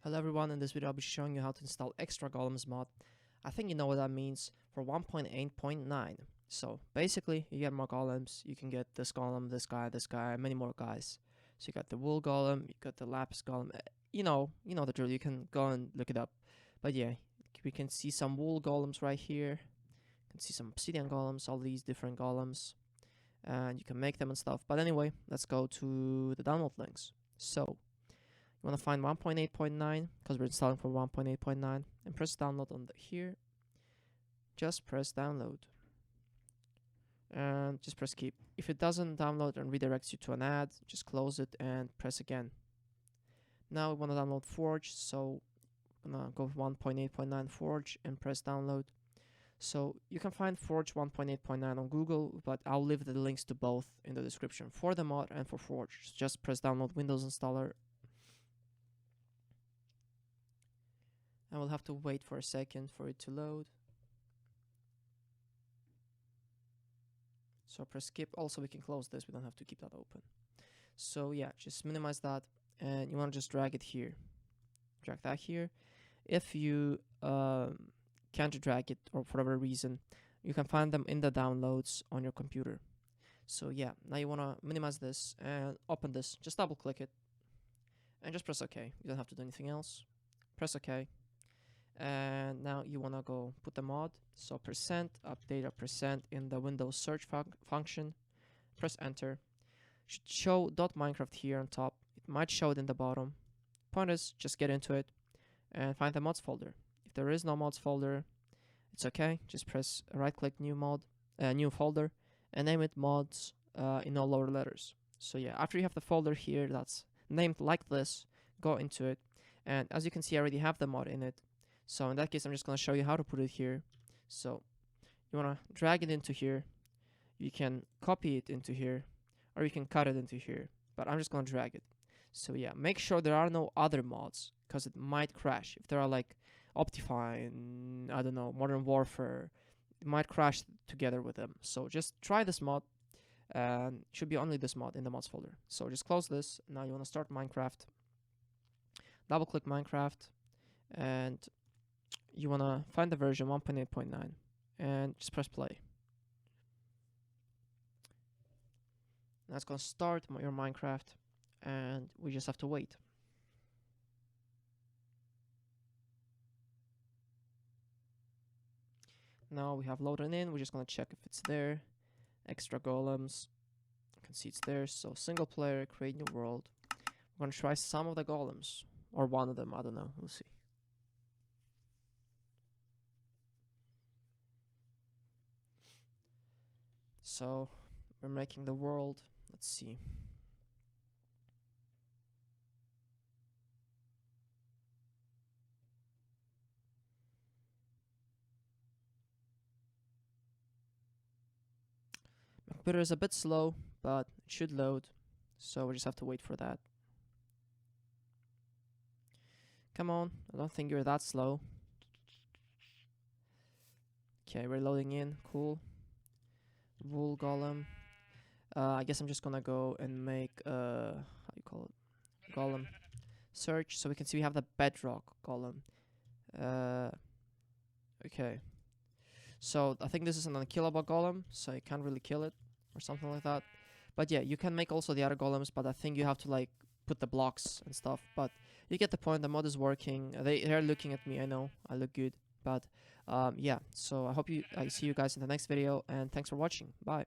Hello everyone, in this video I'll be showing you how to install extra Golems mod. I think you know what that means for 1.8.9. So basically you get more Golems, you can get this Golem, this guy, many more guys. So you got the wool Golem, you got the lapis Golem, you know the drill, you can go and look it up. But yeah, we can see some wool Golems right here, you can see some obsidian Golems, all these different Golems, and you can make them and stuff. But anyway, let's go to the download links. So you want to find 1.8.9 because we're installing for 1.8.9 and press download on here. Just press download and just press keep. If it doesn't download and redirects you to an ad, just close it and press again. Now we want to download Forge, so I'm gonna go 1.8.9 Forge and press download. So you can find Forge 1.8.9 on Google, but I'll leave the links to both in the description for the mod and for Forge. So just press download Windows installer. And we'll have to wait for a second for it to load. So press skip. Also, we can close this. We don't have to keep that open. So yeah, just minimize that. And you want to just drag it here. Drag that here. If you can't drag it or for whatever reason, you can find them in the downloads on your computer. So yeah, now you want to minimize this and open this. Just double click it. And just press OK. You don't have to do anything else. Press OK. And now you want to go put the mod, so %update a % in the Windows search function, press enter. Should show .minecraft here on top. It might show it in the bottom. Point is, just get into it and find the mods folder. If there is no mods folder, it's okay. Just press right click new folder and name it mods in all lower letters. So yeah, after you have the folder here that's named like this, go into it, and as you can see I already have the mod in it. So in that case, I'm just going to show you how to put it here. So you want to drag it into here. You can copy it into here, or you can cut it into here. But I'm just going to drag it. So yeah, make sure there are no other mods, because it might crash. If there are like Optifine, I don't know, Modern Warfare, it might crash together with them. So just try this mod, and it should be only this mod in the mods folder. So just close this. Now you want to start Minecraft. Double click Minecraft, and you want to find the version 1.8.9 and just press play. Now it's going to start your Minecraft, and we just have to wait. Now we have loaded in. We're just going to check if it's there. Extra Golems. You can see it's there. So single player, create new world. We're going to try some of the Golems, or one of them. I don't know. We'll see. So we're making the world. Let's see. My computer is a bit slow, but it should load. So we just have to wait for that. Come on, I don't think you're that slow. Okay, we're loading in. Cool. Wool Golem. I guess I'm just gonna go and make how you call it, Golem search, so we can see we have the bedrock Golem. Okay, so I think this is an unkillable Golem, so you can't really kill it or something like that. But yeah, you can make also the other Golems, but I think you have to like put the blocks and stuff. But you get the point. The mod is working. They're looking at me. I know I look good, but yeah. So I see you guys in the next video, and thanks for watching. Bye.